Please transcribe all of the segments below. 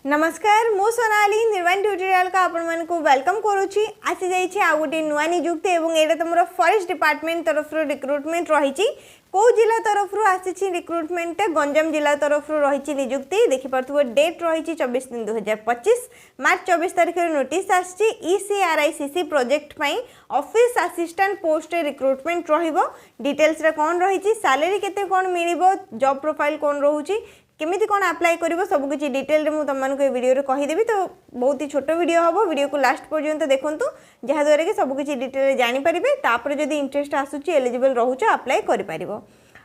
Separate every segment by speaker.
Speaker 1: नमस्कार मु सोनाली निर्वाण ट्यूटोरियल का आपण मन को वेलकम करूची। आसी जाइछि आ गोटे नुआ नियुक्ति एवं एटा तुमरो फॉरेस्ट डिपार्टमेंट तरफ रिक्रुटमेंट रहिछि। को जिला तरफ आसी रिक्रुटमेंट गंजाम जिला तरफ रही नियुक्ति देखि पारथुव डेट रही 24/3/2025 मार्च 24 तारिख नोटिस आसी ECRICC प्रोजेक्ट पई ऑफिस असिस्टेंट पोस्ट रिक्रुटमेंट रहिबो। डिटेल्स रे कोन रही सैलरी केते कोन मिलिबो जॉब प्रोफाइल कोन रहउची केमिति कोन अप्लाई करिवो सब किछि डिटेल रे मु तमन को वीडियो रे कहि देबी। तो बहुत ही छोट वीडियो हबो वीडियो को लास्ट पर्यंत देखंतु जहा द्वारा कि सब किछि डिटेल रे जानि परिबे। तापर जदि इंटरेस्ट आसुची एलिजिबल रहउछ अप्लाई करि परिबो।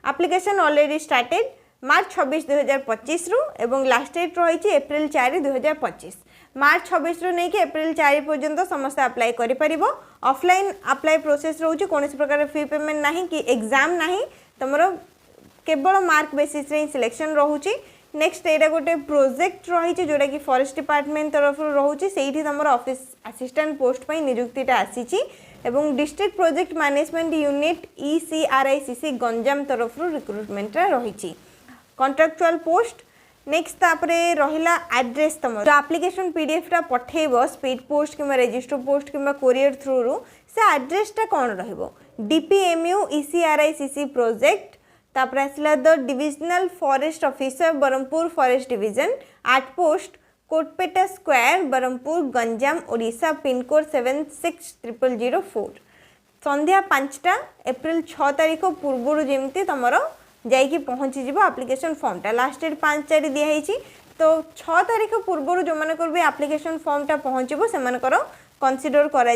Speaker 1: एप्लिकेशन ऑलरेडी स्टार्टेड मार्च 26 2025 रु एवं लास्ट डेट रही एप्रिल 4 2025 मार्च 26 रु नै कि एप्रिल 4 पर्यंत समस्त अप्लाई करि परिबो। ऑफलाइन अप्लाई प्रोसेस रहउछ कोनोसी प्रकार फी पेमेंट नाही कि एग्जाम नाही तमरो केवल मार्क बेसिस रे सिलेक्शन रहउची। नेक्स्ट एटा गोटे प्रोजेक्ट रही जोटा कि फॉरेस्ट डिपार्टमेंट तरफ रहउची सेठी तमरो ऑफिस असिस्टेंट पोस्ट पई नियुक्तिटा आसीची एवं district project management unit ECRICC Ganjam तरफ रिक्रुटमेंट रही कॉन्ट्रैक्चुअल पोस्ट। नेक्स्ट तापरे रहिला एड्रेस तमरो एप्लिकेशन PDF टा पठेबो स्पीड पोस्ट किबा रजिस्टर पोस्ट किबा कोरियर थ्रू रु से एड्रेस टा कोन रहइबो DPMU ECRICC प्रोजेक्ट तापर आसला the divisional forest officer Berhampur forest division at post Kotpeta square Berhampur Ganjam Odisha pin code 760004 संध्या 5टा एप्रिल 6 तारिख पूर्व जेमती तुमर जाइकी पहुँची जीव एप्लिकेशन फॉर्मटा लास्ट डेट 5/4 दिखाई। तो 6 तारिख पूर्व जो मानकर भी एप्लिकेशन फॉर्मटा पहुँचब से कनसीडर कर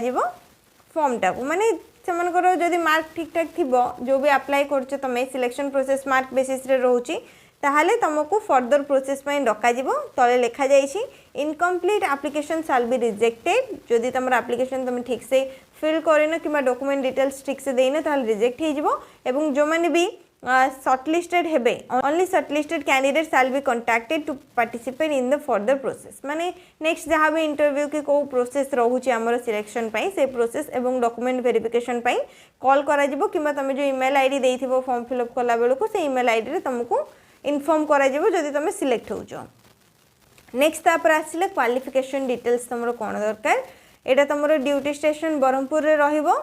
Speaker 1: फॉर्मटा को माने सेमानकर जदि मार्क ठीक ठाक थिबो जो भी अप्लाई करछ तमे सिलेक्शन प्रोसेस मार्क बेसिस रे रहउची ताहाले तुमको फर्दर प्रोसेस पई डका जीवो। तले लिखा जाइछि incomplete application shall be rejected जदि तमर एप्लिकेशन तुम ठीक से फिल करेन किबा डॉक्यूमेंट डिटेल्स ठीक से देइन ताहाले रिजेक्ट हे जीवो। एवं जो माने भी शॉर्टलिस्टेड हेबे only shortlisted candidate shall be contacted to participate in the further process माने नेक्स्ट जहाँ भी इंटरव्यू के को प्रोसेस रहउची हमर सिलेक्शन पई से प्रोसेस एवं डॉक्यूमेंट वेरिफिकेशन पई कॉल करा जिवो किबा तमे जो ईमेल आईडी देइथिबो फॉर्म फिल अप कला बेलको से ईमेल आईडी रे तुमको इन्फॉर्म करा जिवो जदि तमे सिलेक्ट होजो। नेक्स्ट तापर आसिले क्वालिफिकेशन डिटेल्स तमरो कोन दरकार एटा तमरो ड्यूटी स्टेशन बरमपुर रे रहिबो।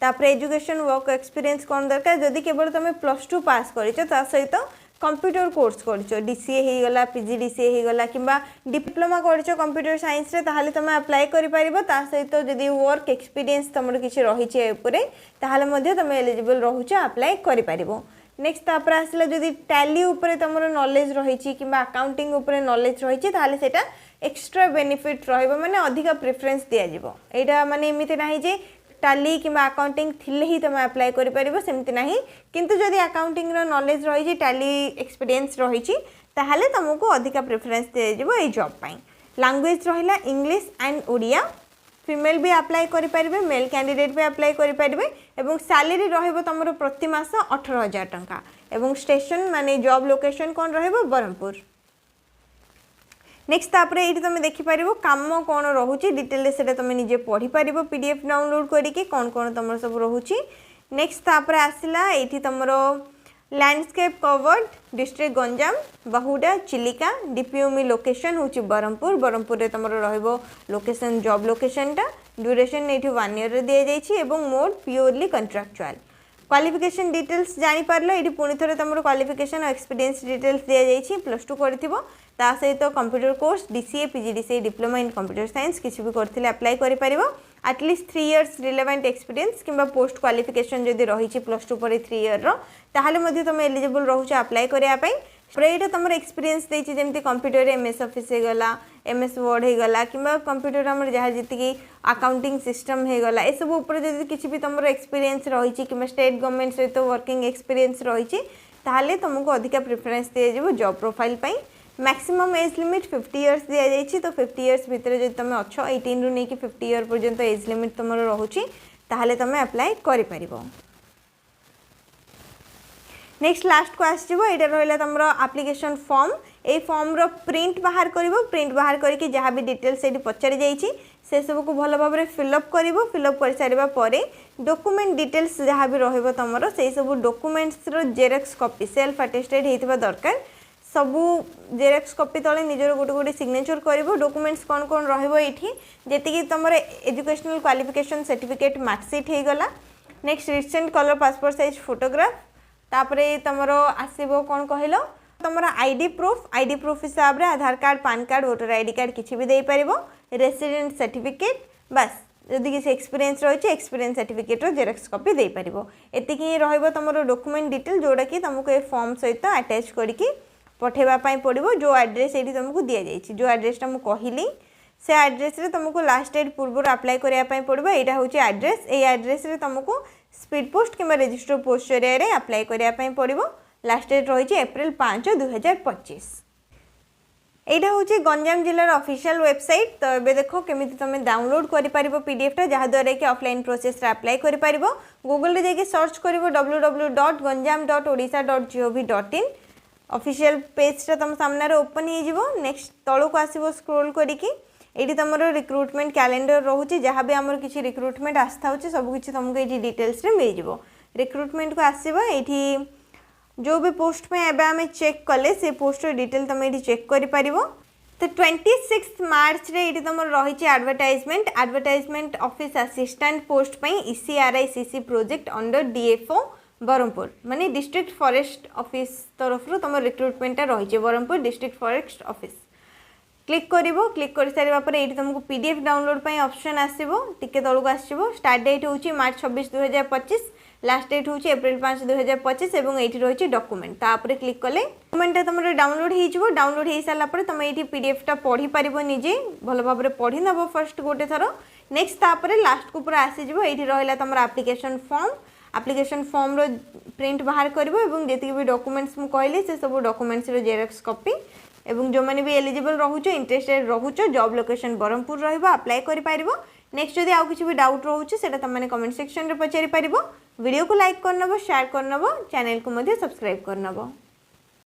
Speaker 1: तापर एजुकेशन वर्क एक्सपीरियंस कौन दरकार जदि केवल तुम +2 पास कर सहित कंप्यूटर कोर्स कर DCA हो गला PGDCA हो गला किंबा डिप्लोमा कर कंप्यूटर साइंस रे ताहाले तुम अप्लाई कर पारिबो। ता सहित जदि वर्क एक्सपीरियंस तुम किछि रहिछि एपुरे ताहाले मध्ये तुम एलिजिबल रहउछ अप्लाई कर पारिबो। नेक्स्ट तापर आसला जदि टैली ऊपर तुमरो नॉलेज रहिछि किंबा अकाउंटिंग ऊपर नॉलेज रहिछि ताहाले सेटा एक्स्ट्रा बेनिफिट रहइबो माने अधिक प्रेफरेंस दिया जिवो। एटा माने एमिति नाही जे टाली किंबा अकाउंटिंग थिले ही तुम अप्लाई कर पारिबो सेमति नाही किंतु जदि अकाउंटिंग रो नॉलेज रही टाली एक्सपीरियंस रही ताहाले तुमको अधिक प्रेफरेंस दे जिवो ए जॉब पई। लैंग्वेज रहिला इंग्लिश एंड ओडिया फीमेल भी अप्लाई कर पारिबे मेल कैंडिडेट भी अप्लाई कर पारिबे एवं सैलरी रहइबो तमरो प्रति मास 18000 टंका एवं स्टेशन माने जॉब लोकेशन कोन रहइबो बरमपुर। नेक्स्ट तापर ये तुम देखिपर कम कौन रोचे डिटेल से तुम निजे पढ़ी पार PDF डाउनलोड करके कौन कौन तुम सब रोचे। नेक्स्ट तापर आसला ये तुम landscape covered district Ganjam Bahuda Chilika DPMU location हूँ बरमपुर बरमपुर तुम रोकेशन जॉब लोकेशनटा ड्यूरेशन ये 1 ईयर दि जाइए mode purely contractual. Qualification details जानी पारलो ये पुणी थे तुम क्वालिफिकेशन और एक्सपीरियंस डिटेल्स दि जाइए +2 कर ता सहित computer course DCA PGDCA diploma in computer science किसी भी करथिले अप्लाई करि परिबो। एटलिस्ट 3 इयर्स रिलेवेंट एक्सपीरियंस किंबा पोस्ट क्वालिफिकेशन जदि रही +2 पर 3 ईयर रो ताहाले मध्ये तुम एलिजिबल रहउछ अप्लाई करिया पई। प्रेटा तुम एक्सपीरियंस देछि जेमति कंप्यूटर MS ऑफिस हे गला MS वर्ड हे गला किंबा कंप्यूटर हमर जहा जति अकाउंटिंग सिस्टम हे गला ए सब ऊपर जदि किछि भी तुमरो एक्सपीरियंस रही किंबा स्टेट गवर्नमेंट सहित वर्किंग एक्सपीरियंस रही ताहाले तुमको अधिक प्रेफरेंस दिया जिवो जॉब प्रोफाइल पई। मैक्सिमम एज लिमिट 50 इयर्स दि जाइए। तो 50 इयर्स भितर जो तुम अच्छो 18 रु नहीं कि 50 इयर पर्यंत एज लिमिट तुम रोचे ताहले तुम अप्लाई कर पारिबो। नेक्स्ट लास्ट को आसो ये रहा तुम एप्लिकेशन फॉर्म ए फॉर्म रो प्रिंट बाहर करिवो प्रिंट बाहर करके जहाँ भी डिटेल्स ये पचारि जाइए से सब को भल भाव फिलअप कर सारा पर डॉक्यूमेंट डिटेल्स जहाँ भी रहिबो तुमरो से सब डॉक्यूमेंट्स रो जेरॉक्स कॉपी सेल्फ अटेस्टेड होइथिबा दरकार सबू जेरक्स कॉपी तले निजर गोटे गोटे सिग्नेचर करिवो डॉक्यूमेंट्स कौन कौन रहइबो एठी जेतिकी तुमर एजुकेशनल क्वालिफिकेशन सर्टिफिकेट मार्कशीट हे गला next recent colour passport size photograph तापरे तुमर आसीबो कौन कहलो तुमर आईडी प्रूफ हिसाब रे Aadhaar card PAN card voter ID card किछि भी देई परिबो रेसिडेंट सर्टिफिकेट बस जदि किसी एक्सपीरियंस रही एक्सपीरियंस सर्टिफिकेट जेरक्स कॉपी दे पारिबो एतिकी रहइबो तुमर डॉक्यूमेंट डिटेल जोड़ा कि तुमको ए फॉर्म सहित अटैच करके पठेबा पई पड़िबो जो एड्रेस एठी तुमको दिया जायछि जो एड्रेसटा मु कहिली से एड्रेस रे तुमको लास्ट डेट पूर्व अप्लाई करिया पई पड़िबो एटा होछि एड्रेस ए एड्रेस रे तुमको स्पीड पोस्ट किंबा रजिस्टर पोस्ट जरिया रे अप्लाई करिया पई पड़िबो लास्ट डेट रही अप्रैल 5 2025 एटा होछि गंजाम जिल्लार ऑफिशियल वेबसाइट तो एबे देखो केमिति तुम डाउनलोड करि परिबो पीडीएफ टा जहा द्वारा कि ऑफलाइन प्रोसेस रे अप्लाई करि परिबो गूगल रे जाके सर्च करिवो www.ganjam.odisha.gov.in ऑफिशियल पेज टा तुम सामने रे ओपन हे जिवो नेक्स्ट तळो को आसीबो स्क्रॉल करिकि एठी तुमरो रिक्रूटमेंट कैलेंडर रहउछि जहा भी हमर किछि रिक्रूटमेंट आस्था होछि सब किछि तुमको एठी डिटेल्स रे मिल जिवो रिक्रूटमेंट को आसीबो एठी जो भी पोस्ट में एबे हमें चेक कले से पोस्ट डिटेल तुम ये चेक करि परिबो तो 26 मार्च रे ये तुम रही एडवर्टाइजमेंट ऑफिस असिस्टेंट पोस्ट पई ECRICC project under DFO Berhampur माने डिस्ट्रिक्ट फॉरेस्ट ऑफिस तरफ तुम रिक्रूटमेंट रही Berhampur district forest office click करिवो क्लिक कर सारिबा पर एठी तुमको पीडीएफ डाउनलोड पई ऑप्शन आसीबो टिके तळको आसीबो स्टार्ट डेट होची मार्च 26 2025 लास्ट डेट होची अप्रैल 5 2025 एवं एठी रहिची डॉक्यूमेंट तापरे क्लिक कले डॉक्यूमेंट तुमरो डाउनलोड हेजिवो डाउनलोड हे साला पर तुम एठी पीडीएफ टा पढी परिबो निजे भलो भाबरे पढी नबो फर्स्ट गोटे थरो नेक्स्ट तापरे लास्ट को पूरा आसी जिवो एठी रहला तुमरो एप्लीकेशन फॉर्म रो प्रिंट बाहर करिवो एवं जेति भी डॉक्यूमेंट्स मु कहली से सब डॉक्यूमेंट्स रो जेरॉक्स कॉपी एवं जो माने भी एलिजिबल रहउचो इंटरेस्टेड रहउचो जॉब लोकेशन बरहमपुर रहइबो अप्लाई करि पारिबो नेक्स्ट जदि आउ किछि भी डाउट रहउचो सेटा त माने कमेंट सेक्शन रे पचारि पारिबो वीडियो को लाइक करनबो शेयर करनबो चैनल को मध्ये सब्सक्राइब करनबो।